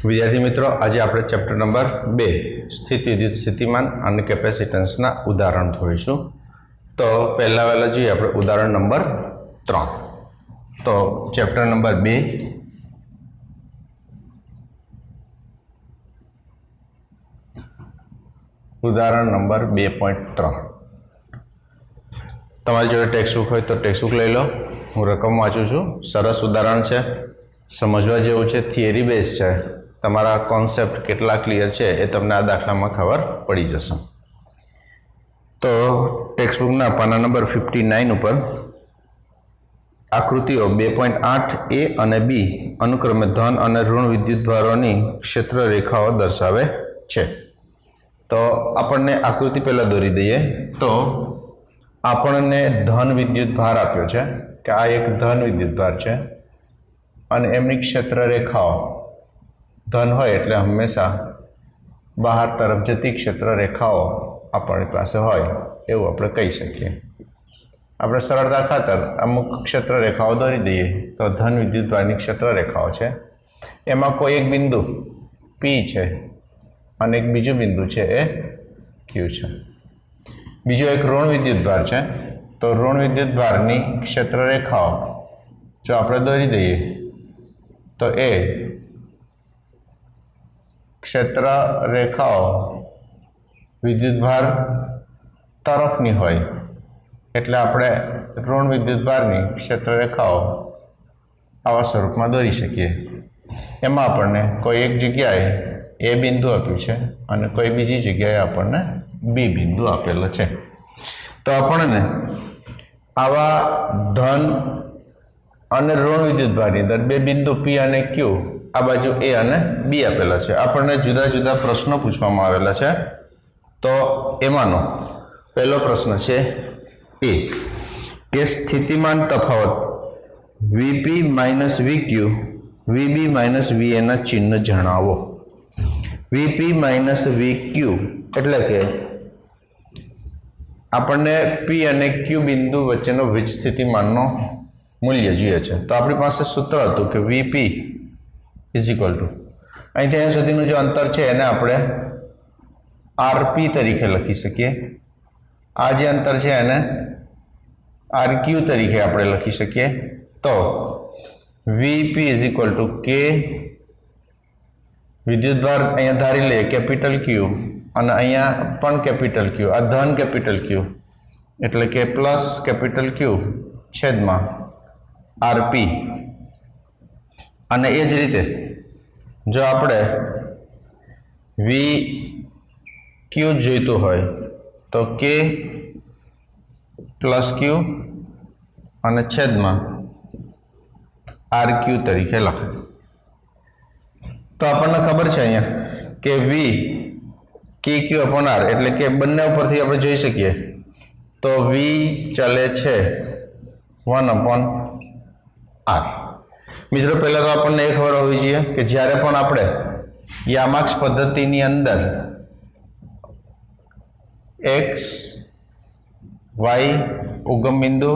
विद्यार्थी मित्रों, आज आप चैप्टर नंबर 2 स्थिति विद्युत स्थितिमान और केपेसिटन्स उदाहरण जोईशुं। तो पहला वाला जो आप उदाहरण नंबर 3। तो चैप्टर नंबर 2 उदाहरण नंबर 2.3। तमारी जोड़े टेक्स्टबुक हो तो टेक्स्टबुक लई लो। हूँ रकम वाँचू छूँ। सरस उदाहरण है, समझवा जेवुं छे, थियरी बेस है। तमारा कॉन्सेप्ट केटला क्लियर है ए तमने आ दाखला में खबर पड़ी जशे। तो टेक्स्टबुक ना पाना नंबर 59 पर आकृतिओ 2.8 ए अने बी अनुक्रमे धन अने ऋण विद्युतभारोनी क्षेत्र रेखाओ दर्शावे छे। तो आपने आकृति पहला दोरी दईए। तो आपने धन विद्युतभार आप्यो छे कि आ एक धन विद्युतभार छे अने एमनी क्षेत्र रेखाओ धन होय एटले हमेशा बहार तरफ जती क्षेत्र रेखाओ अपनी पास होय एवुं आपणे कही शकीए। आपणे सरळता खातर अमुक क्षेत्र रेखाओ दोरी दईए। तो धन विद्युतभारनी क्षेत्र रेखाओ छे, एमां कोई एक बिंदु P छे अने एक बीजो बिंदु छे ए Q छे। बीजो एक ऋण विद्युतभार छे। तो ऋण विद्युतभारनी क्षेत्र रेखाओ जो आपणे दोरी दईए तो ए क्षेत्र रेखाओ विद्युतभार तरफनी होय एटले आपणे ऋण विद्युतभारनी क्षेत्र रेखाओ आवा स्वरूपमां दोरी शकीए। एमां आपणे कोई एक जग्याए ए बिंदु आप्युं छे अने कोई बीजी जग्याए आपणे बी बिंदु आपेलो छे। तो आपणे आवा धन अने ऋण विद्युतभाરની અંદર બે બિંદુ P અને Q आ बाजू ए अने बी आपेला छे। आपणे जुदा जुदा प्रश्न पूछवामां आवेला छे। तो एमांनो पहलो प्रश्न छे ए के स्थितिमान तफावत VP minus VQ VB minus VA ना चिन्ह जणावो। VP माइनस VQ एटले के आपणे P अने Q बिंदु वच्चेनो वीज स्थितिमाननो मूल्य जोईए छे। तो आपणी पासे सूत्र हतुं के VP इज इक्वल टू अहींथी अहीं सुधीनुं जो अंतर है एने आपणे RP तरीके लखी सकीए। आ जे अंतर है एने RQ तरीके आपणे लखी सकीए। तो VP is equal to K विद्युतभार अहींया धारी लईए कैपिटल Q अने अहींया पण कैपिटल Q, आ धन कैपिटल Q एटले के प्लस कैपिटल Q छेदमां RP। अने ए ज रीते जो आपणे VQ जोईतुं होय तो K प्लस Q अने छेदमां RQ तरीके लखाय। तो आपणे खबर छे अहींया के V KQ अपॉन R एटले के बंने उपरथी आपणे जोई शकीए। तो V चले छे 1 अपॉन R। मित्रों पहला तो आपने ये खबर होवी जोईए कि ज्यारे पण आपणे यामाक्स पद्धतिनी अंदर x y उगम बिंदु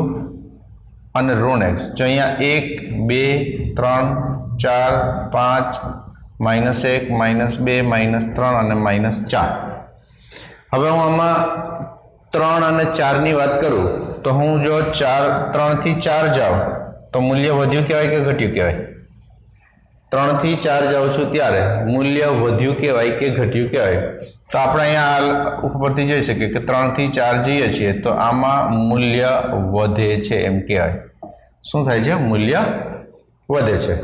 अने ऋण x जो अहींया 1 2 3 4 5 -1 -2 -3 अने -4। हवे हूँ आमां 3 अने 4 नी वात करूँ तो हूँ जो 3 थी 4 जाऊँ तो मूल्य वध्युं कहेवाय के घट्युं कहेवाय? 3 थी 4 जाऊं छुं त्यारे मूल्य वध्युं कहेवाय के घट्युं कहेवाय? तो आपणे अहींया हाल उपरथी जोई શકીએ કે 3 થી 4 જઈએ છીએ तो आमां मूल्य વધે છે એમ કહેવાય। શું થાય છે? મૂલ્ય વધે છે।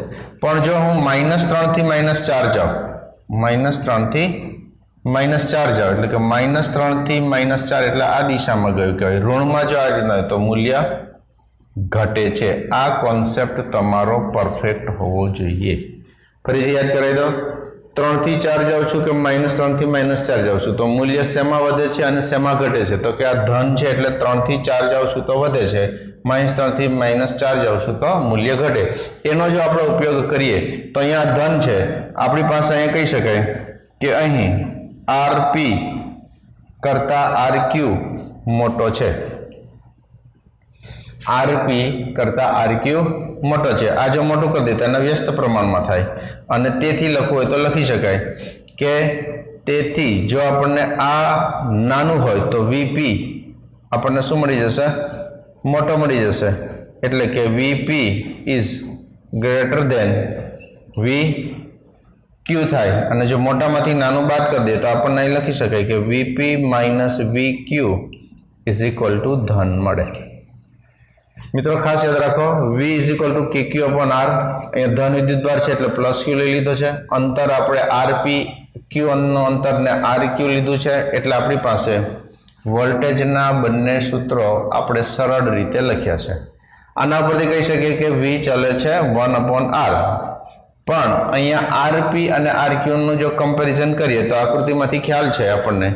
પણ જો હું -3 થી -4 જાઉં, -3 થી -4 જાઉં એટલે કે -3 થી -4 એટલે આ દિશામાં ગયું કહેવાય। ઋણમાં જો આ રીતના તો મૂલ્ય घटे छे। आ कॉन्सेप्ट तमारो परफेक्ट होवो जोईए। फरीथी याद करावी दो। 3 થી 4 जाऊँ छूं के -3 થી -4 जाऊँ छूं तो मूल्य शेमां वधे छे अने शेमां घटे छे? तो के आ धन छे एटले 3 થી 4 जाऊँ छूं तो वधे छे, -3 થી -4 जाऊँ छूं तो मूल्य घटे। एनो जो आपणे उपयोग करीए तो अहींया धन छे, आपणी पासे अहींया कही शकाय के अहीं RP करता RQ मोटो छे। RP करता RQ मोटो छे। आ जो मोटो कर दे तो व्यस्त प्रमाण में थाय अने तेथी लखवुं होय तो लखी शकाय के तेथी जो आपने आ नानुं होय तो VP आपने शुं मळी जशे मोटो मळी जशे एटले के VP is greater than VQ थाय अने जो मोटामांथी नानुं बाद कर दे तो आपने અહીં लखी शकाय के VP minus VQ is equal to धन मळे। मित्रों खास याद रखो V is equal to KQ upon R अहीं धन विद्युतभार छे एटले प्लस Q लई लीधो छे। अंतर आपणे RP Q नो अंतर ने RQ लीधुं छे एटले आपणी पासे वोल्टेजना बंने सूत्रों आपणे सरळ रीते लख्या छे। आना परथी कही शकीए के V चले छे 1 अपॉन R पण अहींया RP अने RQ नो जो कम्पेरिजन करीए तो आकृतिमांथी ख्याल छे आपणने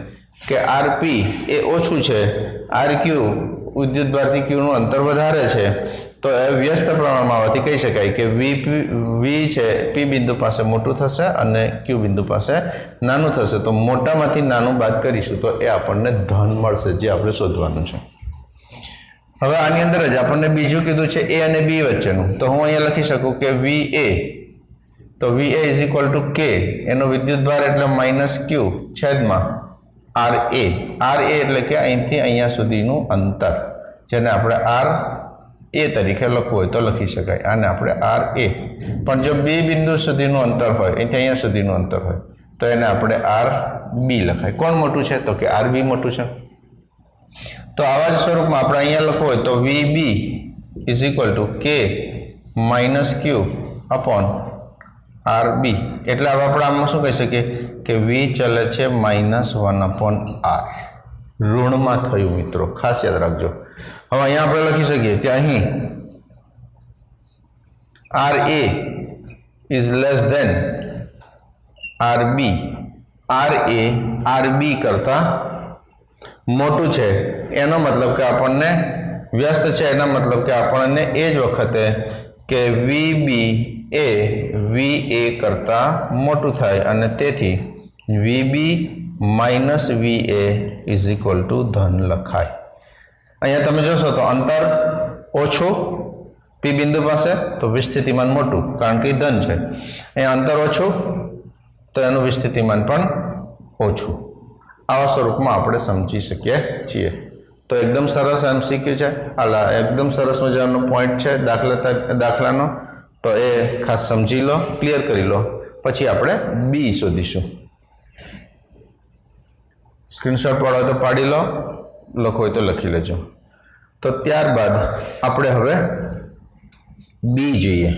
के RP ए ओछुं छे RQ विद्युतभारथी Q नुं अंतर वधारे छे तो व्यस्त प्रमाणमां होवाथी कही शकाय के V छे P बिंदु पासे मोटुं थशे अने Q बिंदु पासे नानुं थशे। तो मोटामांथी नानुं बाद करीशुं तो ए आपणने धन मळशे जे आपणे शोधवानुं छे। हवे आनी अंदर ज आपणने बीजुं कीधुं छे A अने B वच्चेनुं तो हुं अहींया लखी शकું के VA तो VA is equal to K एनो विद्युतभार एटले माइनस Q छेदमां RA एटले के અહીંથી અહીંયા સુધીનું અંતર જેને આપણે RA તરીકે લખવું હોય તો લખી શકાય। આને આપણે RA પણ જો B બિંદુ સુધીનું અંતર હોય અહીંથી અહીંયા સુધીનું અંતર હોય તો એને આપણે RB લખાય। કોણ મોટું છે તો કે RB મોટું છે। તો આવા જ સ્વરૂપમાં આપણે અહીંયા લખવું હોય તો VB is equal to K minus Q upon RB એટલે હવે આપણે આમાં શું કહી શકીએ કે V ચલે છે -1 अपॉन R ઋણમાં થયું મિત્રો ખાસ યાદ રાખજો। હવે અહીંયા આપણે લખી શકીએ કે અહીં RA is less than RB RA RB કરતા મોટું છે એનો મતલબ કે આપણને વ્યસ્ત છે એના મતલબ કે આપણને એ જ વખતે કે VB ए VA करता मोटू थाय अने तेथी VB minus VA is equal to धन लखाय। अहींया तमे जोशो तो अंतर ओछुं P बिंदु पासे तो विस्थितिमान मोटू कारण के धन छे। अहींया अंतर ओछुं तो एनुं विस्थितिमान पण ओछुं। आवा स्वरूपमां आपणे समजी शकीए छीए। तो एकदम सरस MCQ छे। आला एकदम सरस मजानो पॉइंट छे दाखलानो तो ए खास समझी लो क्लियर करी लो पछी आपणे बी शोधीशुं। स्क्रीनशॉट पाडो तो पाड़ी लो लखो होय तो लखी लेजो। तो त्यारबाद आपणे हवे बी जोईए।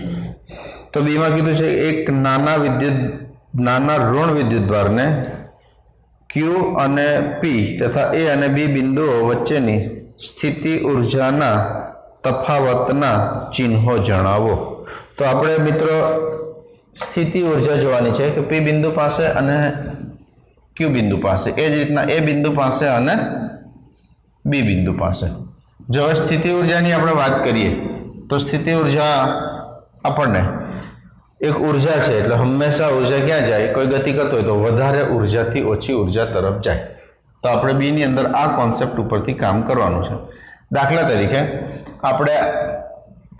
तो बी मां कीधुं छे एक नाना ऋण विद्युतभार ने Q अने P तथा A अने B बिंदुओं वच्चेनी स्थिति ऊर्जाना तफावतना चिन्हों जणावो। तो आपणे मित्रों स्थिति ऊर्जा जोवानी छे कि P बिंदु पासे अने Q बिंदु पासे ए ज रीतना A बिंदु पासे अने B बिंदु पासे। जो स्थिति ऊर्जानी आपणे वात करीए तो स्थिति ऊर्जा आपणे एक ऊर्जा छे एटले हमेशा ऊर्जा क्या जाए कोई गति करतो होय तो वधारे ऊर्जाथी ओછી ऊर्जा तरफ जाए। तो आपणे बी नी अंदर आ कॉन्सेप्ट उपरथी काम करवानुं छे। दाखला तरीके आपणे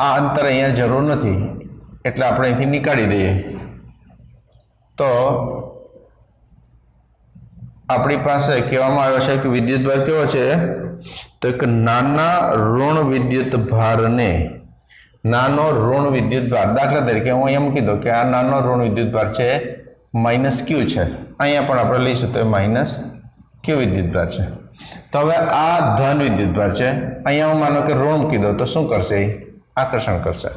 आ अंतर अहींया जरूर नथी एटले आपणे અહીંથી નીકાળી દઈએ तो આપણી પાસે કહેવામાં આવ્યો છે કે વિદ્યુતભાર કેવો છે તો એક નાના ઋણ વિદ્યુતભારને નાનો ઋણ વિદ્યુતભાર દાખલા તરીકે હું અહીંયા મૂકી દઉં કે આ નાનો ઋણ વિદ્યુતભાર છે -Q છે। અહીંયા પણ આપણે લઈશું તો -Q વિદ્યુતભાર છે। તો હવે આ ધન વિદ્યુતભાર છે અહીંયા હું માનો કે ઋણ મૂકી દઉં તો શું કરશે आकर्षण करशे।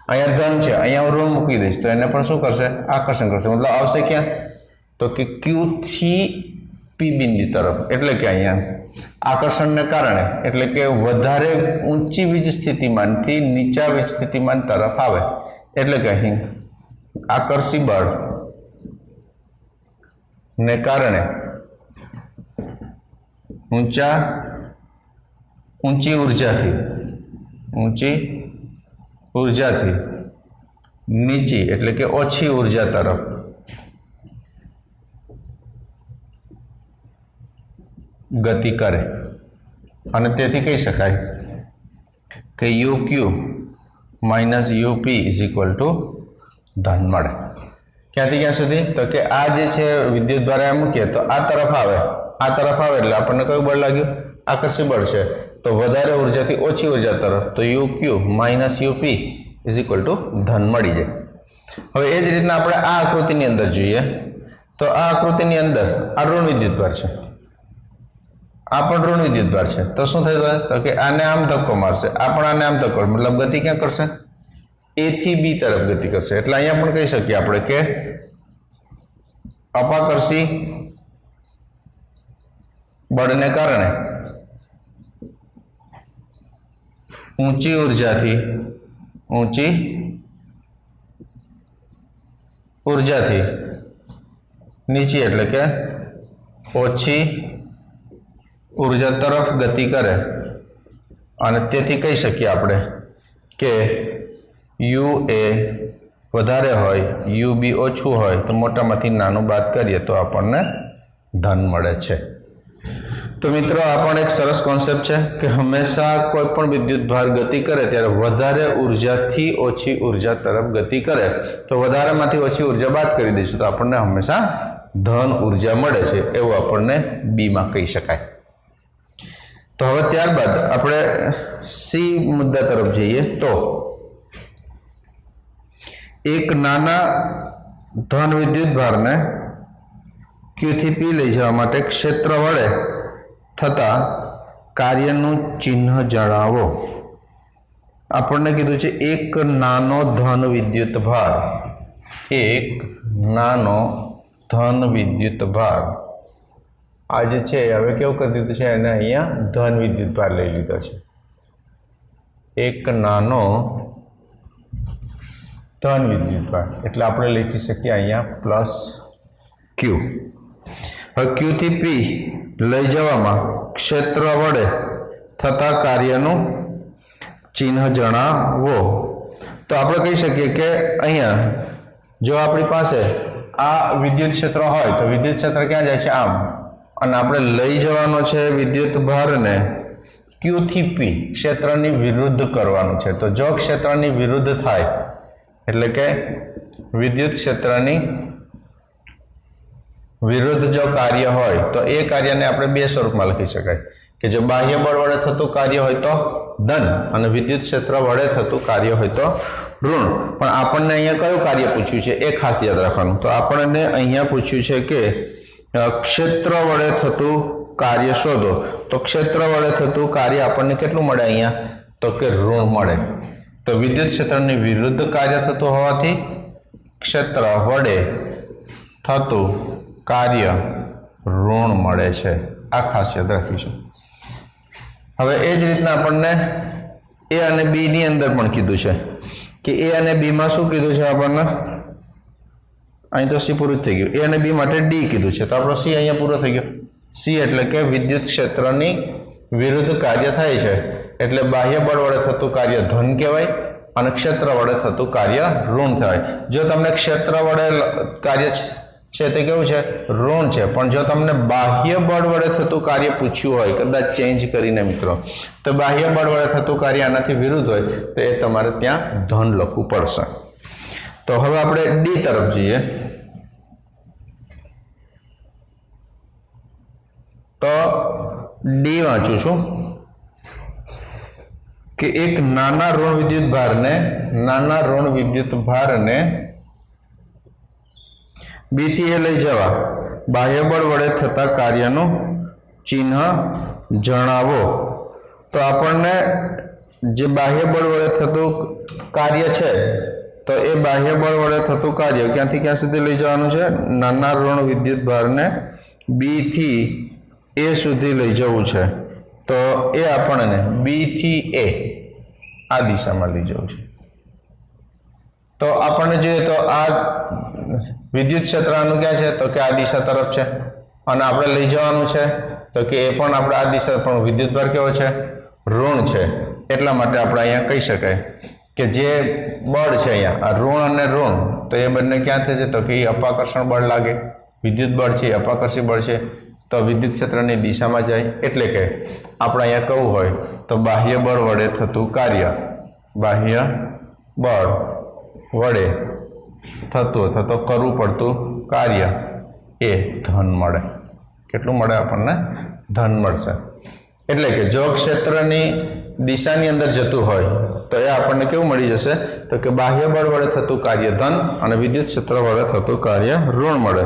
अहींया धन छे अहींया हूँ ऋण मूकी दईश तो एने पण शुं करशे आकर्षण करशे। मतलब आवशे क्या तो कि Q थी P बिंदु तरफ एटले के अहींया आकर्षण ने कारणे एटले के वधारे ऊंची वीज स्थितिमान थी नीचा वीज स्थितिमान तरफ आवे एटले के अहीं आकर्षी बळ ने कारणे ऊंची ऊर्जा थी नीची एटले के ओछी ऊर्जा तरफ गति करे अने तेथी कही शकाय કે you Q minus UP is equal to ધન મળે। ક્યાંથી ક્યાં સુધી? તો કે આ જે છે વિદ્યુત દ્વારા મૂકીએ તો આ તરફ આવે એટલે આપણને કયું બળ લાગ્યું? આકર્ષી બળ છે। તો વધારે ઉર્જાથી ઓછી ઉર્જા તરફ તો you Q minus UP is equal to ધન મળી જાય। હવે એ જ રીતના આપણે આ આકૃતિની અંદર જોઈએ તો આ આકૃતિની અંદર આ ઋણ વિદ્યુતભાર છે, આ પણ ઋણ વિદ્યુતભાર છે। તો શું થશે? તો કે આને આમ ધક્કો મારશે, આ પણ આને આમ ધક્કો, મતલબ ગતિ ક્યાં કરશે? એ થી બી તરફ ગતિ કરશે। એટલે અહીંયા પણ કહી શકીએ આપણે કે અપાકર્ષી બળને કારણે ઊંચી ઉર્જાથી નીચી એટલે કે ઓછી ઉર્જા તરફ ગતિ કરે અને તેથી કહી શકીએ આપણે કે યુ એ વધારે હોય, યુ બી ઓછું હોય તો મોટામાંથી નાનું બાદ કરીએ તો આપણને ધન મળે છે। તો મિત્રો આ પણ એક સરસ કોન્સેપ્ટ છે કે હંમેશા કોઈ પણ વિદ્યુતભાર ગતિ કરે ત્યારે વધારે ઉર્જાથી ઓછી ઉર્જા તરફ ગતિ કરે તો વધારેમાંથી ઓછી ઉર્જા બાદ કરી દઈશું તો આપણને હંમેશા ધન ઉર્જા મળે છે એવું આપણને બીમાં કહી શકાય। તો હવે ત્યારબાદ આપણે સી મુદ્દા તરફ જઈએ તો એક નાના ધન વિદ્યુતભારને ક્યુ થી પી લઈ જવા માટે ક્ષેત્ર વડે થતા કાર્યનું ચિહ્ન જણાવો। આપણને કીધું છે એક નાનો ધન વિદ્યુતભાર, એક નાનો ધન વિદ્યુતભાર આ જે છે હવે કેવું કરી દીધું છે એને અહીંયા ધન વિદ્યુતભાર લઈ લીધો છે। એક નાનો ધન વિદ્યુતભાર એટલે આપણે લખી શકીએ અહીંયા પ્લસ ક્યુ। હવે ક્યુ થી પી લઈ જવામાં ક્ષેત્ર વડે થતા કાર્યનું ચિહ્ન જણાવો। તો આપણે કહી શકીએ કે અહીંયા જો આપણી પાસે આ વિદ્યુત ક્ષેત્ર હોય તો વિદ્યુત ક્ષેત્ર ક્યાં જાય છે? આમ, અને આપણે લઈ જવાનો છે વિદ્યુત ભારને ક્યુ થી પી ક્ષેત્રની વિરુદ્ધ કરવાનું છે। તો જો ક્ષેત્રની વિરુદ્ધ થાય એટલે કે વિદ્યુત ક્ષેત્રની વિરુદ્ધ જો કાર્ય હોય તો એ કાર્યને આપણે બે સ્વરૂપમાં લખી શકાય કે જો બાહ્ય બળ વડે થતું કાર્ય હોય તો ધન અને વિદ્યુત ક્ષેત્ર વડે થતું કાર્ય હોય તો ઋણ। પણ આપણને અહીંયા કયું કાર્ય પૂછ્યું છે એ ખાસ યાદ રાખવાનું। તો આપણને અહીંયા પૂછ્યું છે કે ક્ષેત્ર વડે થતું કાર્ય શોધો। તો ક્ષેત્ર વડે થતું કાર્ય આપણને કેટલું મળે અહીંયા? તો કે ઋણ મળે। તો વિદ્યુત ક્ષેત્રની વિરુદ્ધ કાર્ય થતું હોવાથી ક્ષેત્ર વડે થતું કાર્ય ઋણ મળે છે। આ ખાસ યાદ રાખીશું। હવે એ જ રીતના આપણને એ અને બી ની અંદર પણ કીધું છે કે એ અને બી માં શું કીધું છે આપણને? અહીં તો સી પૂરું થઈ ગયું, એ અને બી માટે ડી કીધું છે તો આપણો સી અહીંયા પૂરો થઈ ગયો। સી એટલે કે વિદ્યુત ક્ષેત્રની વિરુદ્ધ કાર્ય થાય છે એટલે બાહ્ય બળ વડે થતું કાર્ય ધન કહેવાય અને ક્ષેત્ર વડે થતું કાર્ય ઋણ કહેવાય। જો તમને ક્ષેત્ર વડે કાર્ય છે તે કેવું છે? ઋણ છે। પણ જો તમને બાહ્ય બળ વડે થતું કાર્ય પૂછ્યું હોય કદાચ ચેન્જ કરીને મિત્રો તો બાહ્ય બળ વડે થતું કાર્ય આનાથી વિરુદ્ધ હોય તો એ તમારે ત્યાં ધન લખવું પડશે। તો હવે આપણે ડી તરફ જઈએ તો ડી વાંચું છું કે એક નાના ઋણ વિદ્યુત ભારને બી થી એ લઈ જવા બાહ્ય બળ વડે થતા કાર્યનું ચિહ્ન જણાવો। તો આપણને જે બાહ્ય બળ વડે થતું કાર્ય છે તો એ બાહ્ય બળ વડે થતું કાર્ય ક્યાંથી ક્યાં સુધી લઈ જવાનું છે? નાના ઋણ વિદ્યુત ભારને બી થી એ સુધી લઈ જવું છે। તો એ આપણને બી થી એ આ દિશામાં લઈ જવું છે। તો આપણને જોઈએ તો આ વિદ્યુત ક્ષેત્ર આનું ક્યાં છે? તો કે આ દિશા તરફ છે અને આપણે લઈ જવાનું છે તો કે એ પણ આપણે આ દિશા પણ વિદ્યુતભાર કેવો છે? ઋણ છે। એટલા માટે આપણે અહીંયા કહી શકાય કે જે બળ છે અહીંયા આ ઋણ અને ઋણ તો એ બંને ક્યાં થશે? તો કે એ અપાકર્ષણ બળ લાગે, વિદ્યુત બળ છે એ અપાકર્ષી બળ છે तो विद्युत क्षेत्रनी दिशामां जाय एटले के आपणे अहींया कहवुं होय तो बाह्य बळ वडे थतुं कार्य बाह्य बळ वडे थतुं अथवा तो करवुं पड़तुं कार्य ए धन मळे। केटलुं मळे आपणने धन मळशे। एटले के जो क्षेत्रनी दिशानी अंदर जतुं होय तो ए आपणने केवुं मळी जशे तो के बाह्य बळ वडे थतुं कार्य धन अने विद्युत क्षेत्र वडे थतुं कार्य ऋण मळे।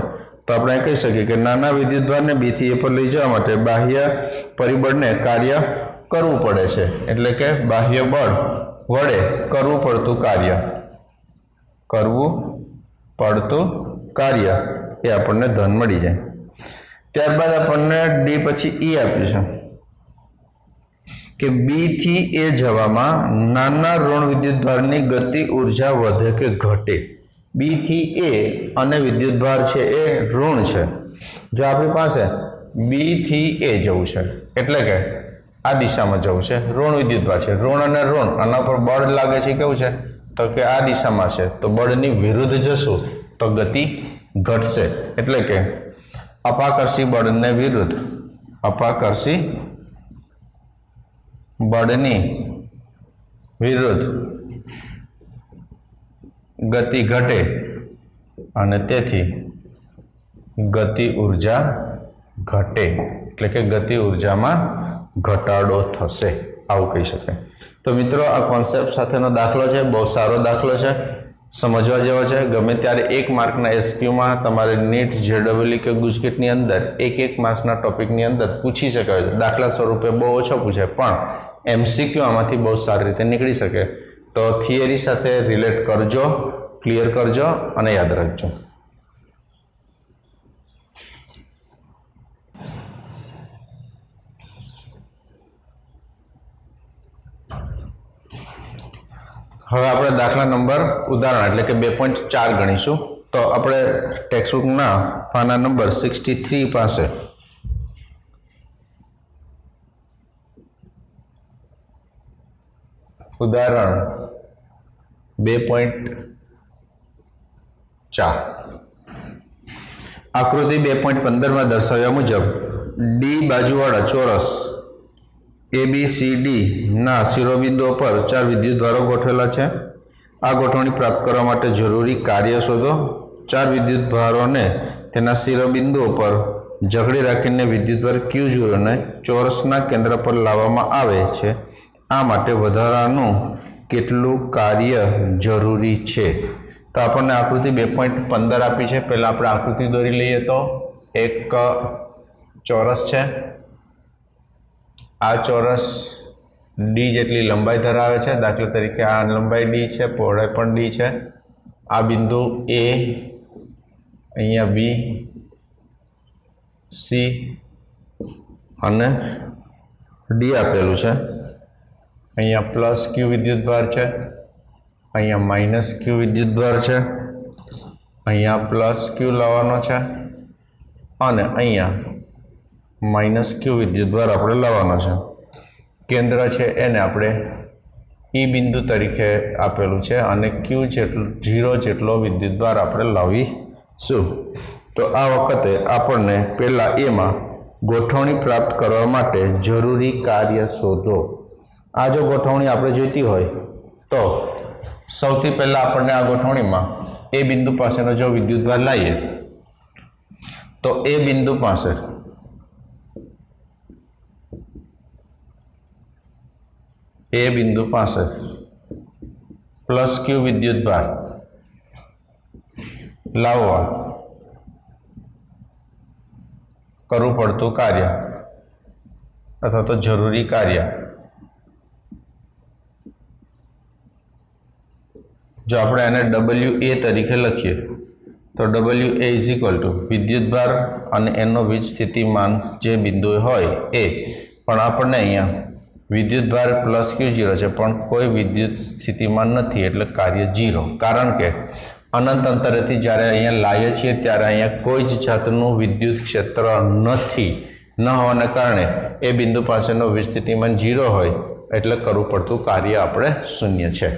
तो आपणे कही सकीए के नाना विद्युतभारने बी थी ए पर लई जवा माटे बाह्य परिबळने कार्य करवुं पड़े छे एटले के बाह्य बळ वडे करवुं पड़तुं कार्य ए आपणने धन मळी जाय। त्यारबाद आपणने डी पछी ई आप्युं छे कि बी थी ए जवामां नाना ऋण विद्युतभारनी गति ऊर्जा वधे के घटे। बी थी ए अने विद्युतभार छे ए ऋण छे। जो आपणी पासे बी थी ए जवुं छे एटले के आ दिशामां जवुं छे ऋण विद्युतभार छे ऋण अने ऋण आना पर बळ लागे छे केवुं छे तो के आ दिशामां छे तो बळनी विरुद्ध जशुं तो गति घटशे एटले के अपाकर्षी बळने विरुद्ध अपाकर्षी बळनी विरुद्ध गति घटे अने तेथी गति ऊर्जा घटे एटले के गति ऊर्जा में घटाडो थशे आवुं कही शकाय। तो मित्रों आ कॉन्सेप्ट साथेनो दाखलो छे बहुत सारो दाखलो छे समझवा जेवो छे। गमे त्यारे 1 मार्कना एसक्यू में तमारे नीट जेडब्ल्यू के गुजकेटनी अंदर एक मार्क्सना टॉपिकनी अंदर पूछी शकाय दाखला स्वरूपे बहुत ओछो पूछे पण एमसीक्यू आमांथी बहुत सारी रीते निकली सके। तो थियरी साथे रिलेट करजो क्लियर करजो अने याद रखजो। हवे आपणे दाखला नंबर उदाहरण एटले के 2.4 गणीशुं। तो आपणे टेक्स्टबुकना पाना नंबर 63 पासे उदाहरण 2.4 आकृति 2.15 में दर्शाव्या मुजब डी बाजुवाळा चोरस ABCD ना शिरोबिंदुओं पर 4 विद्युतभारो गोठवेला छे। आ गोठवणी प्राप्त करवा माटे जरूरी कार्य शोधो। 4 विद्युतभारों ने तेना शिरोबिंदुओं पर जकड़ी राखीने विद्युतभार Q0 ने चोरसना केंद्र पर लाववामां आवे छे। आ माटे वधारानुं केटलुं कार्य जरूरी छे। तो आपणे आकृति 2.15 आपी छे। पहला आपणे आकृति दोरी लईए तो एक चोरस छे। आ चोरस डी जेटली लंबाई धरावे छे। दाखला तरीके आ लंबाई डी छे पहोळाई पण डी छे। आ बिंदु ए अहींया बी सी अने डी आपेलुं छे। अहींया प्लस क्यू विद्युतभार छे अहींया माइनस क्यू विद्युतभार छे अहींया प्लस क्यू लाववानो छे अने अहींया माइनस क्यू विद्युतभार आपणे लाववानो छे। केंद्र छे एने आपणे ई बिंदु तरीके आपेलुं छे अने क्यू जेटलो 0 जेटलो विद्युतभार आपणे लावीशुं। तो आ वखते आपणे पहेला ए मां गोठवणी प्राप्त करवा माटे जरूरी कार्य शोधो। आ जो गोठवणी आपणे जोईती होय तो सौथी पहेला आपणे आ गोठवणीमां ए बिंदु पासेनो जो विद्युतभार लावीए तो ए बिंदु पासे प्लस क्यू विद्युतभार लाववा करवू पड़तुं कार्य अथवा तो जरूरी कार्य। जो आपणे आने WA तरीके लखीए तो WA इज इक्वल टू विद्युतभार अने एनो वीज स्थितिमान जे बिंदु होय ए पण आपणे अहींया विद्युतभार प्लस Q0 है पण कोई विद्युत स्थितिमान नहीं एटले कार्य 0। कारण के अनंत अंतरेथी ज्यारे अहींया लावीए छीए त्यारे अहींया कोई ज जातनुं विद्युत क्षेत्र नहीं न होवाने कारणे ए बिंदु पासेनो वीज स्थितिमान 0 होय एटले करवुं पड़तुं कार्य आपणे शून्य छे।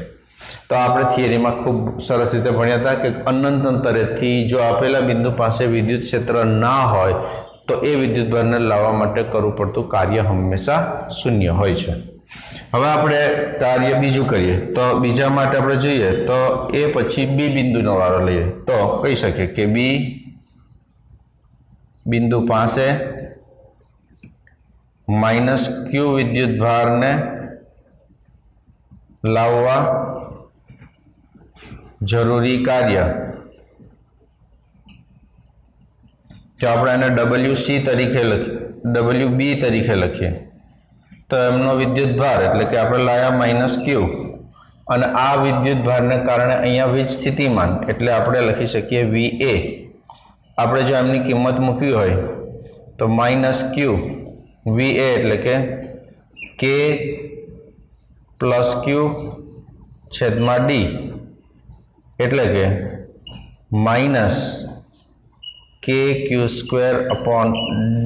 तो आपणे थियरी में खूब सरस रीते भण्या हता कि अनंत अंतरेथी जो आपेला बिंदु पासे विद्युत क्षेत्र ना होय तो ए विद्युतभारने लाववा माटे करवू पड़तुं कार्य हमेशा शून्य होय छे। हवे आपणे कार्य बीजू करीए तो बीजा माटे आपणे जोईए तो ए पछी बी बिंदुनो वारो लईए तो कही शकीए के बी बिंदु पासे माइनस क्यू विद्युतभार ने लाववा जरूरी कार्य तो आपणे WC तरीके लखीए WB तरीके लखीए तो एमनो विद्युतभार एटले के आपणे लाया माइनस क्यू अने आ विद्युतभारने कारणे अहींया वीज स्थितिमान एटले आपणे लखी शकीए VA। आपणे जो एमनी किंमत मूकवी होय तो माइनस क्यू VA एटले के K प्लस क्यू छेदमा D एटले के माइनस KQ²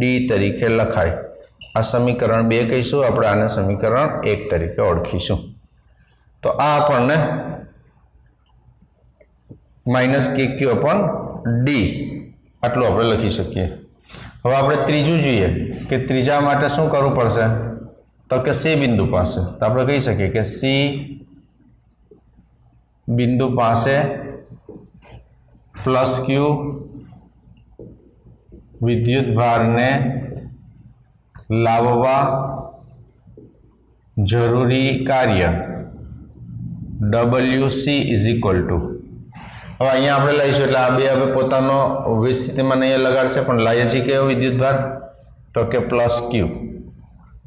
D तरीके लखाय। आ समीकरण 2 कहीशुं आपणे आने समीकरण 1 तरीके ओळखीशुं। तो आ आपणने माइनस KQ/D आटલું આપણે લખી શકીએ। હવે આપણે ત્રીજું જોઈએ કે ત્રીજા માટે શું કરવું પડશે તો કે C બિંદુ પાસે તો આપણે કહી શકીએ કે C બિંદુ પાસે પ્લસ Q विद्युतभारने लाववा जरूरी कार्य WC इज इक्वल टू હવે અહીંયા આપણે લઈશું એટલે આ બે હવે પોતાનો વીજ સ્થિતિમાન અહીંયા લગાડશે પણ લાવીએ છીએ કેવો વિદ્યુતભાર તો કે પ્લસ ક્યુ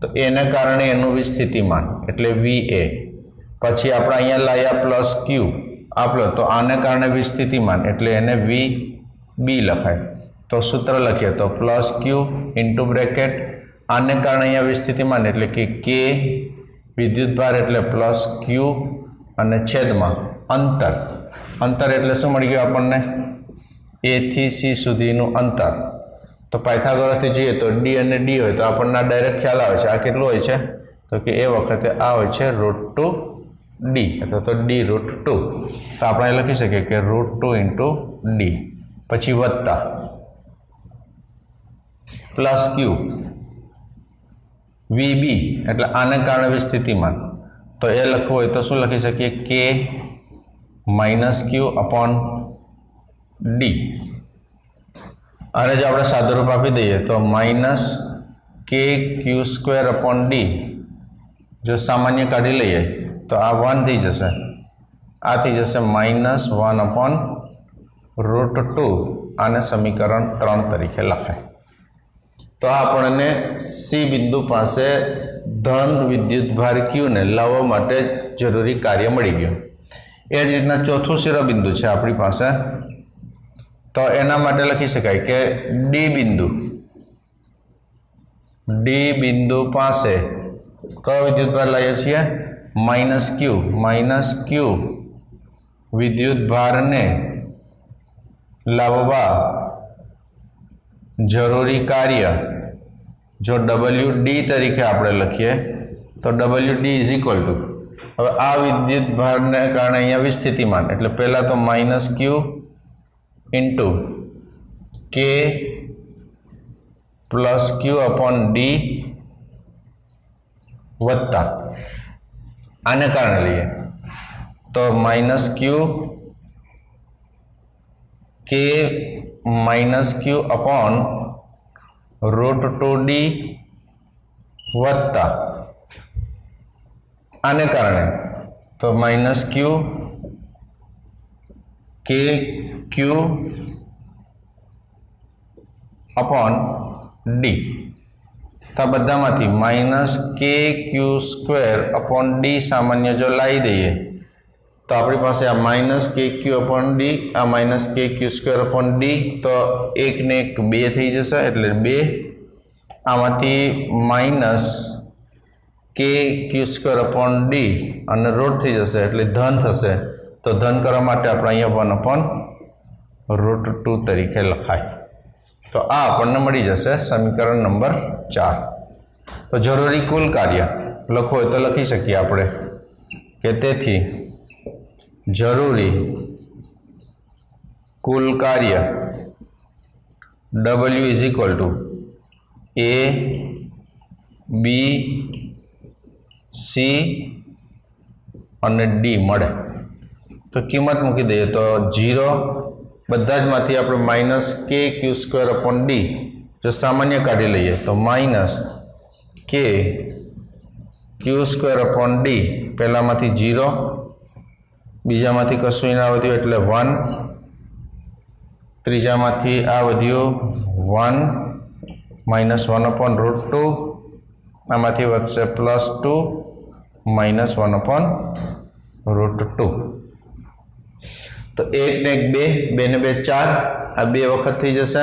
તો એને કારણે એનું વીજ સ્થિતિમાન એટલે VA પછી આપણે અહીંયા લાવ્યા પ્લસ ક્યુ આપણે તો આને કારણે વીજ સ્થિતિમાન એટલે એને VB લખાય तो सूत्र लखीए तो प्लस क्यू इंटू ब्रेकेट आने कारण अहींया विस्थितिमान एटले के K विद्युतभार एटले प्लस क्यू अने छेदमां अंतर अंतर एटले शुं मळी गयुं आपणने A थी C सुधीनुं अंतर। तो पायथागोरसथी जोईए तो D अने D होय तो आपणने डायरेक्ट ख्याल आवे छे आ केटलुं होय छे तो के ए वखते आ होय छे √2D अथवा तो D√2 तो आपणे लखी शकीए के √2 इंटू D पछी वत्ता प्लस क्यू VB एटले आने कारण विस्थितिमान तो ए लखवुं होय तो शुं लखी शकीए K minus Q upon D आने जो आपणे सादुं रूप आपी दईए तो माइनस KQ² अपॉन D जो सामान्य काढी लईए तो आ 1 थी जशे आ थी जशे -1 अपॉन √2 आने समीकरण 3 तरीके लखाय। तो आपने C बिंदु पासे धन विद्युतभार Q ने लाववा माटे जरूरी कार्य मळी गयुं। ए ज रीतना चौथुं शिरोबिंदु छे आपणी पासे तो एना माटे लखी शकाय के D बिंदु पासे कयो विद्युतभार लावीए छीए माइनस Q विद्युतभार ने लाववा जरूरी कार्य जो WD तरीके आपणे लखीए तो WD इज इक्वल टू हवे आ विद्युतभार ने कारणे अहींया विस्थितिमान एटले पहेला तो minus Q into K plus Q upon D वत्ता आने कारणे लईए तो minus Q K minus Q upon √2D वत्ता आने कारणे तो minus Q KQ upon D तो बधामांथी माइनस KQ² अपॉन D सामान्य जो लाई दईए तो अपनी पास आ माइनस KQ अपॉन D आ माइनस KQ² अपॉन D तो 1 ने 1 2 थी जशे एटले 2 आमांथी माइनस KQ² अपॉन D अने रूट थी जशे एटले धन थशे तो धन करवा माटे आपणे अहींया 1 अपॉन √2 तरीके लखाय। तो आ आपणने मळी जशे समीकरण नंबर 4। तो जरूरी कुल कार्य लखो तो लखी शकीए आपणे के तेथी जरूरी कुल कार्य W is equal to A B C અને ડી મળે તો કિંમત મૂકી દઈએ તો 0 બધા જ માંથી આપણે માઇનસ કે ક્યુ સ્ક્વેર અપોન ડી જો સામાન્ય કાઢી લઈએ તો માઇનસ કે ક્યુ સ્ક્વેર અપોન ડી પહેલામાંથી 0 બીજામાંથી કશું ના વધ્યું એટલે 1 ત્રીજામાંથી આ વધ્યું 1 માઇનસ 1 અપોન √2 આમાંથી વધશે +2 माइनस 1 अपॉन √2 तो 1 ने 1 2 2 ने 2 4 आ 2 वखत थी जैसे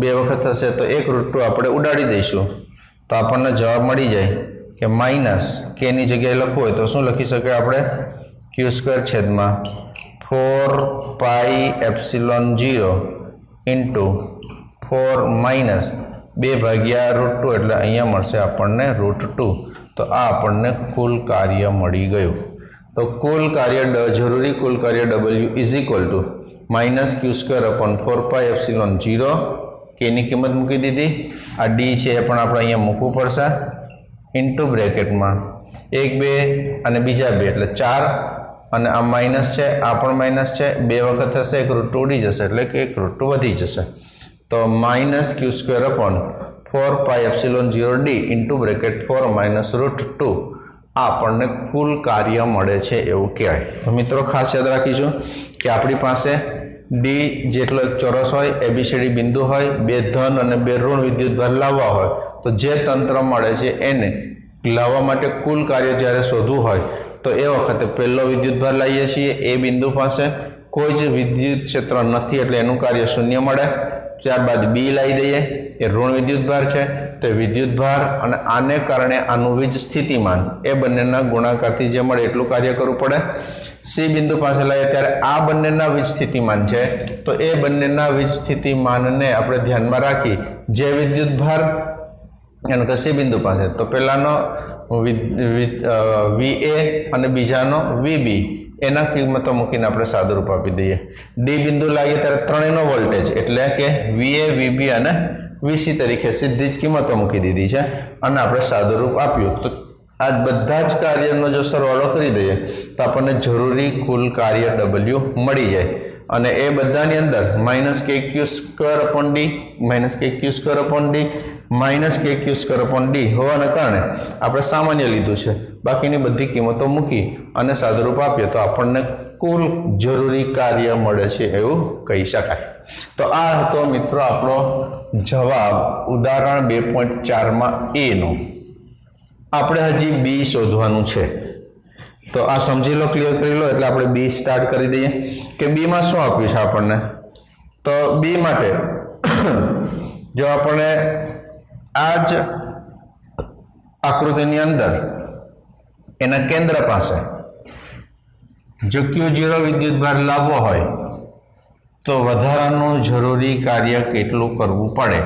2 वखत थशे तो 1 √2 આપણે ઉડાડી દઈશું તો આપણને જવાબ મળી જાય કે માઈનસ k ની જગ્યાએ લખવું હોય તો શું લખી શકાય આપણે q² છેદમાં 4 પાઈ એપ્સિલોન 0 ઇન્ટુ 4 માઇનસ 2 ભાગ્યા √2 એટલે અહીંયા મળશે આપણને √2 तो आ આપણને કુલ કાર્ય મળી ગયું તો કુલ કાર્ય જરૂરી કુલ કાર્ય W is equal to -q² upon 4 pi epsilon 0 k ની કિંમત મૂકી દીધી આ d છે એ પણ આપણે અહીંયા મૂકવું પડશે ઇન્ટુ બ્રેકેટમાં 1 2 અને બીજા 2 એટલે 4 અને આ માઈનસ છે આ પણ માઈનસ છે 2 વખત થશે એક √2 ઉડી જશે એટલે કે એક √2 વધી જશે તો -q² upon 4 pi epsilon 0 d into bracket 4 minus √2 આપણને કુલ કાર્ય મળે છે એવું કહેવાય તો મિત્રો ખાસ યાદ રાખીશું કે આપણી પાસે d જેટલો એક ચોરસ હોય એબીસીડી બિંદુ હોય બે ધન અને બે ઋણ વિદ્યુતભાર લાવવા હોય તો જે તંત્ર મળે છે એને લાવવા માટે કુલ કાર્ય જ્યારે શોધવું હોય તો એ વખતે પહેલો વિદ્યુતભાર લાવીએ છીએ એ બિંદુ પાસે કોઈ જ વિદ્યુત ક્ષેત્ર નથી એટલે એનું કાર્ય શૂન્ય મળે ત્યારબાદ બી લાવી દઈએ એ ઋણ વિદ્યુતભાર છે તો વિદ્યુતભાર અને આને કારણે આનું વીજ સ્થિતિમાન એ બંનેના ગુણાકારથી જે મળે એટલું કાર્ય કરવું પડે સી બિંદુ પાસે લાવીએ ત્યારે આ બંનેના વીજ સ્થિતિમાન છે તો એ બંનેના વીજ સ્થિતિમાનને આપણે ધ્યાનમાં રાખી જે વિદ્યુતભાર એનો કે સી બિંદુ પાસે તો પહેલાનો VA અને બીજાનો VB એના કિંમતો મૂકીને આપણે સાદુરૂપ આપી દઈએ ડી બિંદુ લાગીએ ત્યારે ત્રણેયનો વોલ્ટેજ એટલે કે VA VB અને VC તરીકે સીધી જ કિંમતો મૂકી દીધી છે અને આપણે સાદુરૂપ આપ્યું તો આ બધા જ કાર્યનો જો સરવાળો કરી દઈએ તો આપણને જરૂરી કુલ કાર્ય W મળી જાય અને એ બધાની અંદર -kq² upon d -kq² upon d -kq² upon d હોવાને કારણે આપણે સામાન્ય લીધું છે બાકીની બધી કિંમતો મૂકી અને સાદુરૂપ આપીએ તો આપણને કુલ જરૂરી કાર્ય મળે છે એવું કહી શકાય તો આ હતો મિત્રો આપણો જવાબ ઉદાહરણ 2.4 માં a નો આપણે હજી b શોધવાનું છે તો આ સમજી લો ક્લિયર કરી લો એટલે આપણે b સ્ટાર્ટ કરી દઈએ કે b માં શું આપ્યું છે આપણને તો b માટે જો આપણે આ જ આકૃતિની અંદર એના કેન્દ્ર પાસે જો Q0 વિદ્યુતભાર લાવવો હોય તો વધારાનું જરૂરી કાર્ય કેટલું કરવું પડે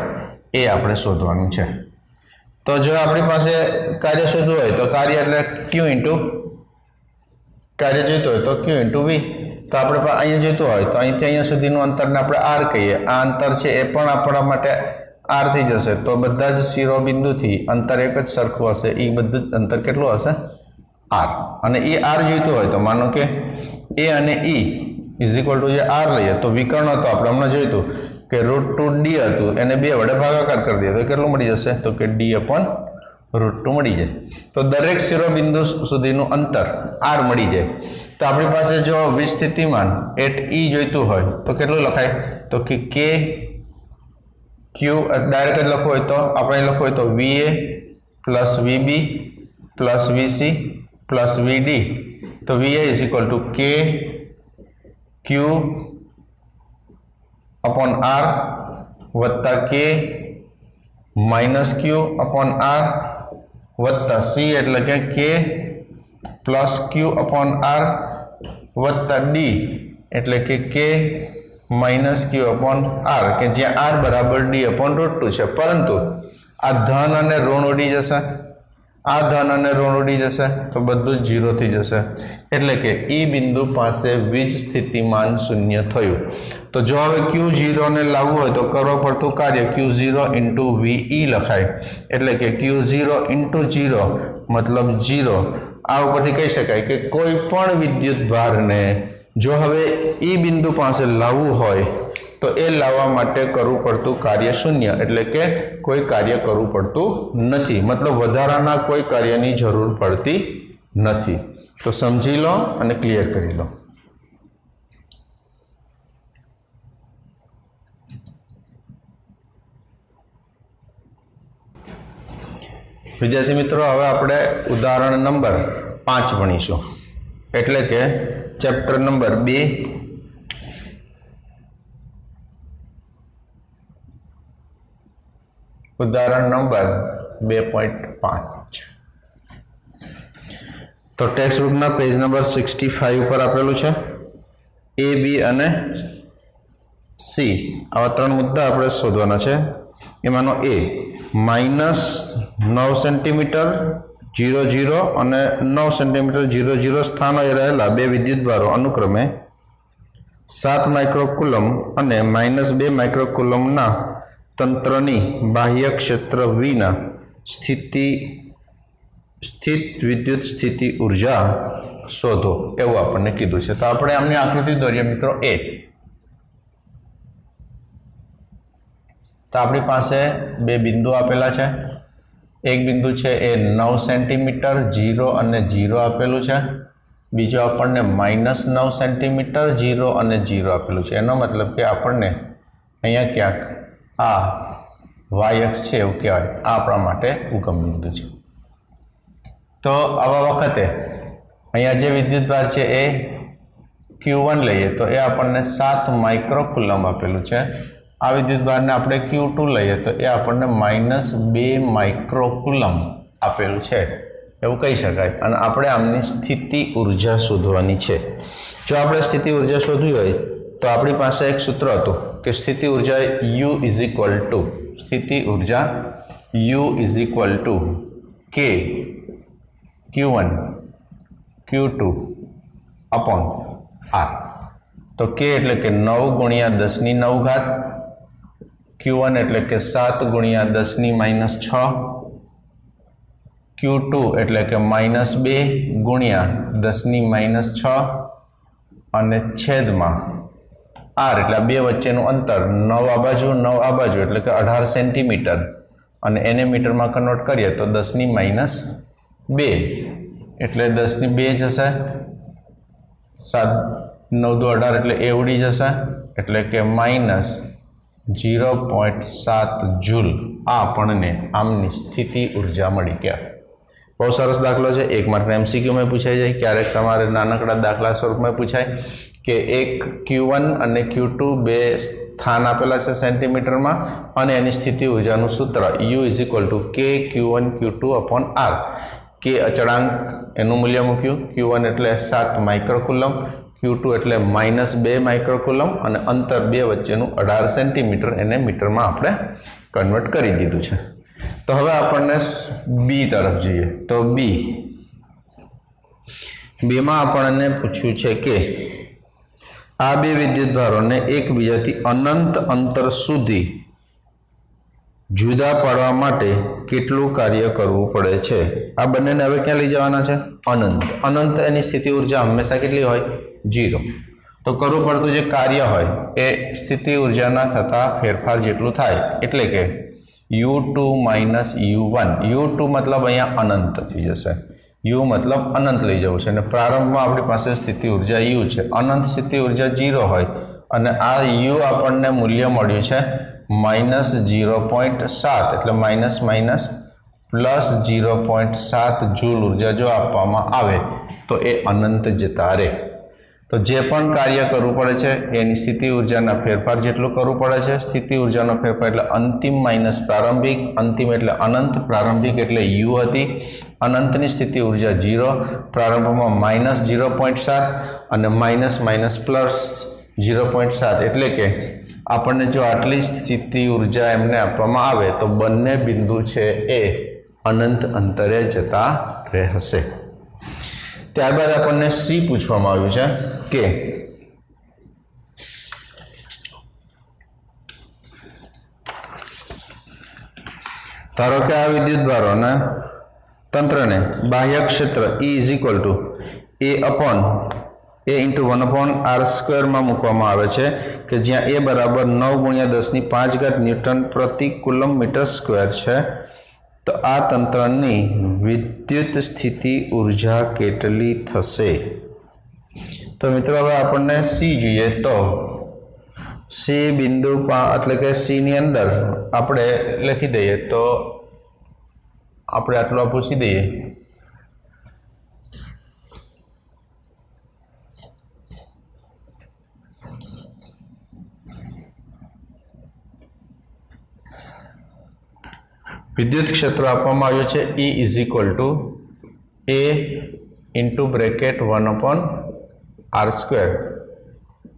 એ આપણે શોધવાનું છે તો જો આપણી પાસે કાર્ય શોધવું હોય તો કાર્ય એટલે Q ઇન્ટુ કાર્ય જોઈતું હોય તો Q ઇન્ટુ V તો આપણે અહીંયા જોઈતું હોય તો અહીંથી અહીંયા સુધીનું અંતરને આપણે R કહીએ આ અંતર છે એ પણ આપણા માટે R થઈ જશે તો બધા જ શિરોબિંદુથી અંતર એક જ સરખું હશે એ બધું જ અંતર કેટલું હશે R અને એ R જોઈતું હોય તો માનો કે A અને E ઇઝ ઇક્વલ ટુ જે R લઈએ તો વિકર્ણ હતો આપણે હમણાં જોઈતું કે √2d હતું એને 2 વડે ભાગાકાર કરી દઈએ તો કેટલું મળી જશે તો કે d upon √2 મળી જાય તો દરેક શિરોબિંદુ સુધીનું અંતર R મળી જાય તો આપણી પાસે જો વિસ્થિતિમાન એટ E જોઈતું હોય તો કેટલું લખાય તો કે K Q ડાયરેક્ટ જ લખવું હોય તો આપણે લખવું હોય તો VA plus VB plus VC plus VD તો VA is equal to K Q upon R वत्ता K minus Q upon R वत्ता C એટલે કે K plus Q upon R वत्ता D એટલે કે K minus Q upon R કે જ્યાં R बराबर D अपॉन √2 છે પરંતુ આ ધન અને ઋણ ઉડી જશે આ ધન અને ઋણ ઉડી જશે તો બધું જ 0 થઈ જશે એટલે કે E બિંદુ પાસે વીજ સ્થિતિમાન શૂન્ય થયું तो जो हवे Q0 ने लावવું હોય तो करवा पड़तुं कार्य Q0 इंटू VE लखाय एटले के Q0 इंटू 0 मतलब 0। आ उपरथी कही शकाय के कोई पण विद्युत भार ने जो हवे ई बिंदु पासे लावવું હોય तो ए लाववा माटे करवू पड़तुं कार्य शून्य एटले के कोई कार्य करवू पड़तुं नथी, मतलब वधाराना कोई कार्यनी जरूर पड़ती नथी। तो समझी लो अने क्लियर करी लो। विद्यार्थी मित्रों हवे आपणे उदाहरण नंबर 5 भणीशुं एटले के चेप्टर नंबर 2 उदाहरण नंबर 2.5। तो टेक्स्ट बुक ना पेज नंबर 65 पर आपेलू है ए बी अने सी आवा त्रण मुद्दा आपणे शोधवाना छे। एमानो ए -9 सेंटीमीटर 0 અને 9 સેન્ટીમીટર 0 સ્થાનોએ રહેલા બે વિદ્યુત ભારો અનુક્રમે 7 માઇક્રોકુલમ અને -2 માઇક્રોકુલમના તંત્રની બાહ્ય ક્ષેત્ર વિના સ્થિત વિદ્યુત સ્થિતિ ઊર્જા શોધો એવું આપણને કીધું છે। તો આપણે આમની આકૃતિ દોરીએ મિત્રો એ। तो अपनी पासे बे बिंदु आपेला है। एक बिंदु है ए 9 सेंटीमीटर 0 અને 0 आपेलू है। बीजो आपने -9 सेंटीमीटर 0 અને 0 आपेलू है। एनो मतलब कि आपने अहींया क्यांक आ वाय एक्स है एवुं कहेवाय आ आपणा माटे उगम बिंदु है। तो आवा वखते अहींया जे विद्युत भार है ए Q1 लईए तो ए आपने 7 माइक्रोकूलम आपेलू है। आ विद्युत भार ने आपणे Q2 लईए तो ये आपने -2 माइक्रोकूलम आपेलू है एवं कही शकाय। अने आपणे आमनी स्थिति ऊर्जा शोधवानी छे। जो आपणे स्थिति ऊर्जा शोधवी होय तो आपणी पासे एक सूत्र हतुं कि स्थिति ऊर्जा U = स्थिति ऊर्जा U = K Q1 Q2 upon R। तो K एटले के 9 × 10⁹ Q1 एटले के 7 × 10⁻⁶, Q2 एटले के -2 × 10⁻⁶ અને છેદમાં R એટલે બે વચ્ચેનું અંતર 9 આ બાજુ 9 આ બાજુ એટલે કે 18 સેન્ટીમીટર અને એને મીટરમાં કન્વર્ટ કરીએ તો 10⁻2 એટલે 10⁻2 જશે। 7 9 × 18 એટલે એ ઉડી જશે એટલે કે -0.7 जूल आ आपने आमनी स्थिति ऊर्जा मळी। क्या बहुत सरस दाखलो है। एक मार्क एमसीक्यू में पूछाई जाए, क्यारेक तमारे नानकड़ा दाखला स्वरूप में पूछाय कि एक Q1 और Q2 बे स्थान आपेला है सेंटीमीटर में और एनी स्थिति ऊर्जा सूत्र U = K Q1 Q2 upon R। के अचळांक एनु मूल्य मूक्यु Q1 एटले 7 माइक्रोकूलम Q2 एटले -2 माइक्रोकूलम और अंतर बे वच्चेनु 18 सेंटीमीटर एने मीटर में आपणे कन्वर्ट करी दीधुं छे। तो हवे आपणे बी तरफ जईए। तो बी में आपणे पूछ्युं छे के आ बे विद्युत भारोने एकबीजाथी अनंत अंतर सुधी जुदा पाडवा माटे केटलुं कार्य करवुं पड़े छे। आ बंनेने हवे क्यां लई जवाना छे? अनंत। अनंत एनी स्थिति ऊर्जा हमेशा केटली होय? 0। तो करवुं पड़तुं जे कार्य होय ए स्थिति ऊर्जाना थता फेरफार जेटलुं थाय एटले के U2 - U1। U2 मतलब अहींया अनंत थई जशे। U मतलब अनंत लई जवुं छे अने प्रारंभमां आपणी पासे स्थिति ऊर्जा U छे। अनंत स्थिति ऊर्जा 0 होय अने आ U आपणने मूल्य मळ्युं छे -0.7 એટલે +0.7 जूल ऊर्जा जो आपवामां आवे तो ए अनंत जता रहे। तो जे पण कार्य करवू पड़े छे एनी स्थिति ऊर्जाना फेरफार जेटलुं करवू पड़े छे। स्थिति ऊर्जानो फेरफार एटले अंतिम माइनस प्रारंभिक। अंतिम एटले अनंत, प्रारंभिक एटले U हती। अनंतनी स्थिति ऊर्जा 0, प्रारंभमां -0.7 अने माइनस प्लस 0.7 एटले के आपने जो आटली स्थिति ऊर्जा एमने आपवामां आवे तो बंने बिंदु छे ए अनंत अंतरे जता रहेशे। त्यारबाद आपने सी पूछवामां आव्युं छे के धारो के आ विद्युतभारों ने तंत्र ने बाह्य क्षेत्र E is equal to A upon A into 1/r² में मूकवामां आवे छे के ज्यां ए बराबर 9 × 10⁵ न्यूटन प्रति कूलम मीटर स्क्वेर है। तो आ तंत्रनी विद्युत स्थिति ऊर्जा केटली थशे? तो मित्रों हवे आपणे सी जोईए। तो सी बिंदु एटले के सी नी अंदर आपणे लखी दईए। तो आपणे आटलो पूछी दईए। विद्युत क्षेत्र आपवामां आव्युं छे E is equal to A into bracket 1/r²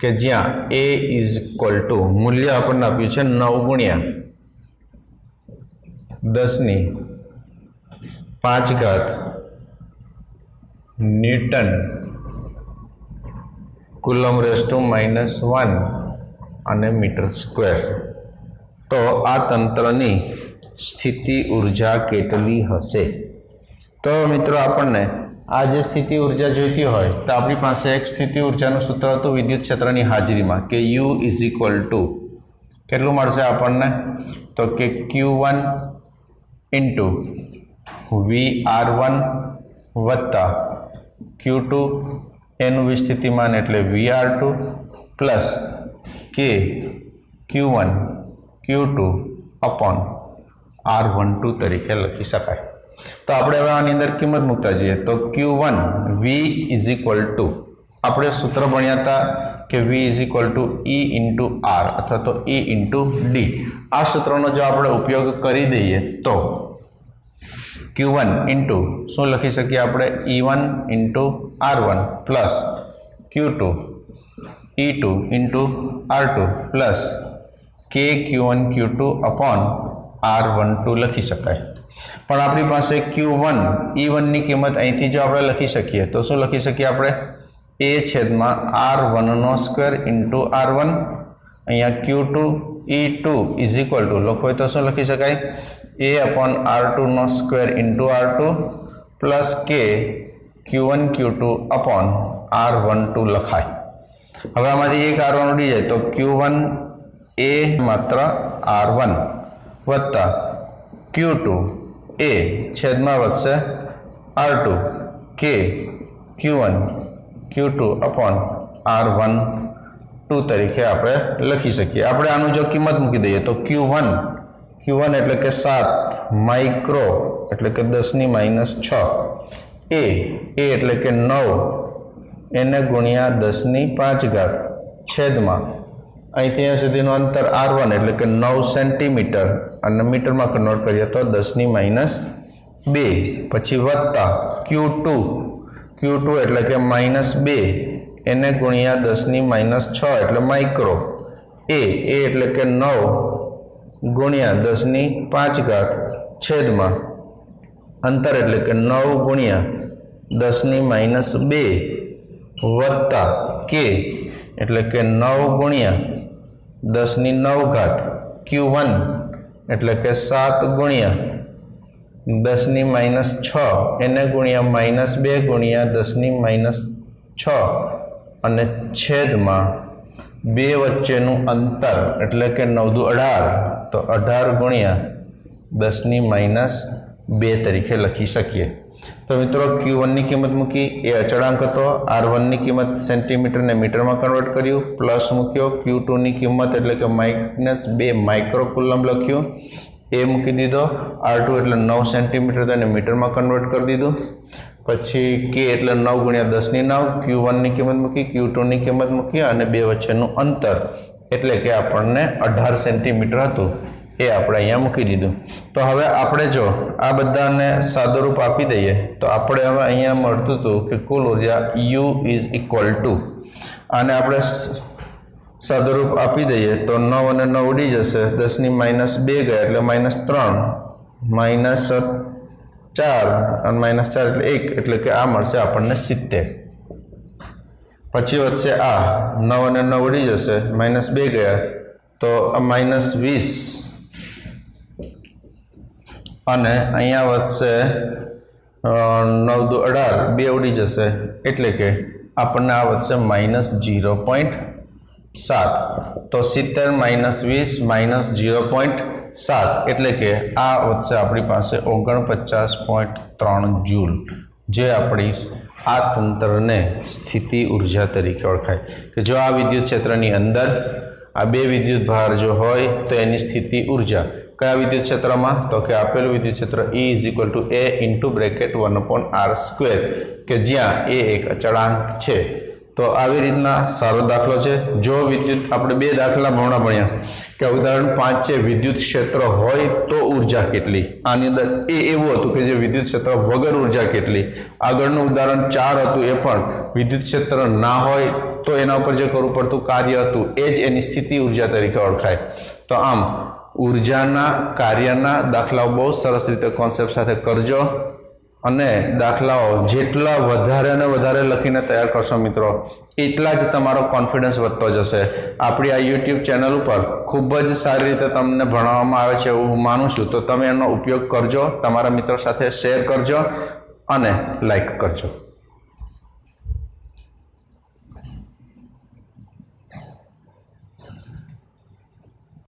के ज्यां ए इज इक्वल टू मूल्य आपने आप्युं छे 9 × 10⁵ न्यूटन कूलम -1 અને मीटर स्क्वेर। तो आ तंत्रनी स्थिति ऊर्जा केटली हशे? तो मित्रों आपने आ जे स्थिति ऊर्जा जोईती होय तो अपनी पास एक स्थिति ऊर्जानुं सूत्र हतुं विद्युत क्षेत्रनी हाजरीमां के U इज इक्वल टू केटलुं मळशे आपणने? तो के Q1 इंटू VR1 वत्ता Q2 एनुं विस्थितिमान एटले VR2 प्लस के Q1 Q2 अपॉन R12 तरीके लखी शकाय। तो आपणे हवे आनी अंदर किंमत मूकता जईए। तो Q1 V is equal to आपणे सूत्र भण्या था कि V is equal to E into R अथवा तो E इंटू D। आ सूत्रनो जो आपणे उपयोग करी दईए तो Q1 इंटू शुं लखी शकीए आपणे E1 into R1 plus Q2 E2 into R2 plus के Q1 Q2 अपॉन R12 लखी शकाय। पण आपणी पासे Q1 E1 नी किंमत અહીંથી जो આપણે લખી શકીએ તો શું લખી શકીએ આપણે a છેદમાં R1 નો સ્ક્વેર ઇન્ટુ R1 અહીંયા Q2 E2 is equal to લખો તો શું લખી શકાય a अपॉन R2 નો square into R2 plus k Q1 Q2 upon R12 લખાય। હવે આમાંથી એક R1 ઉડી જાય તો Q1 a માત્ર R1 वत्ता Q2 ए छेदमा वधशे R2 के Q1 Q2 अपॉन R12 तरीके आपणे लखी शकीए। आपणे आनुं जो किंमत मूकी दईए तो Q1 एटले के 7 माइक्रो एटले के 10⁻6 ए एटले के 9 एने गुणिया 10⁵ छेदमा અહીંથી અહીંયા સુધીનું અંતર R1 એટલે કે 9 સેન્ટીમીટર અને મીટરમાં કન્વર્ટ કરીએ તો 10⁻2 પછી વત્તા Q2 એટલે કે -2 એને ગુણ્યા 10⁻6 એટલે માઇક્રો એ એટલે કે 9 ગુણ્યા 10⁵ છેદમાં અંતર એટલે કે 9 ગુણ્યા 10⁻2 વત્તા K એટલે કે 9 ગુણ્યા 10⁹ Q1 એટલે કે 7 ગુણ્યા 10⁻6 એને ગુણ્યા -2 ગુણ્યા 10⁻6 અને છેદમાં 2 વચ્ચેનું અંતર એટલે કે 9 દુ 18 તો 18 ગુણ્યા 10⁻2 તરીકે લખી શકીએ। तो मित्रों Q1 की कीमत मूकी ए अचळांक हतो R1 की कीमत सेंटीमीटर ने मीटर में कन्वर्ट कर्यु प्लस मूक्यो Q2 की कीमत एटले के -2 माइक्रो कूलम लख्यु ए मूकी दीधो R2 एटले 9 सेंटीमीटर तेने मीटर में कन्वर्ट कर दीधुं पछी K एटले 9 × 10⁹ Q1 की कीमत मूकी Q2 की कीमत मूकी अने बे वच्चेनुं अंतर एटले के आपणने 18 सेंटीमीटर हतुं ए आपणे अहींया मूकी दीधुं। तो हवे आपणे जो आ बधाने सादो रूप आपी दईए तो आपणे हवे अहींया मळतुं हतुं के कुल ऊर्जा U इज इक्वल टू आने आपणे सादो रूप आपी दईए तो 9 અને 9 उड़ी जशे 10⁻2 गया एटले -3 -4 અને -4 એટલે 1 એટલે કે આ મળશે આપણને 70 પછી વધશે આ 9 અને 9 ઉડી જશે -2 ગયા તો આ -20 અને અહીંયા વધશે 9 દુ 18 બે ઉડી જશે એટલે કે આપણને આ વધશે -0.7 તો 70 - 20 -0.7 એટલે કે આ વધશે આપણી પાસે 49.3 જૂલ જે આપણી આ તંત્રને સ્થિતિ ઉર્જા તરીકે ઓળખાય કે જો આ વિદ્યુત ક્ષેત્રની અંદર આ બે વિદ્યુત ભાર જો હોય તો એની સ્થિતિ ઉર્જા કયા વિદ્યુત ક્ષેત્રમાં તો કે આપેલું વિદ્યુત ક્ષેત્ર E = A × 1/r² કે જ્યાં A એક અચળાંક છે તો આવી રીતના સારો દાખલો છે જો વિદ્યુત આપણે બે દાખલા ભણ્યા કે ઉદાહરણ 5 છે વિદ્યુત ક્ષેત્ર હોય તો ઉર્જા કેટલી આની અંદર એ એવું હતું કે જે વિદ્યુત ક્ષેત્ર વગર ઉર્જા કેટલી આગળનું ઉદાહરણ 4 હતું એ પણ વિદ્યુત ક્ષેત્ર ના હોય તો એના ઉપર જે કરવું પડતું કાર્ય હતું એ જ એની સ્થિતિ ઉર્જા તરીકે ઓળખાય તો આમ ઉર્જાના કાર્યના દાખલાઓ બહુ સરસ રીતે કોન્સેપ્ટ સાથે કરજો અને દાખલાઓ જેટલા વધારે અને વધારે લખીને તૈયાર કરશો મિત્રો એટલા જ તમારો કોન્ફિડન્સ વધતો જશે આપણી આ YouTube ચેનલ ઉપર ખૂબ જ સારી રીતે તમને ભણાવવામાં આવે છે એવું હું માનું છું તો તમે એનો ઉપયોગ કરજો તમારા મિત્રો સાથે શેર કરજો અને લાઈક કરજો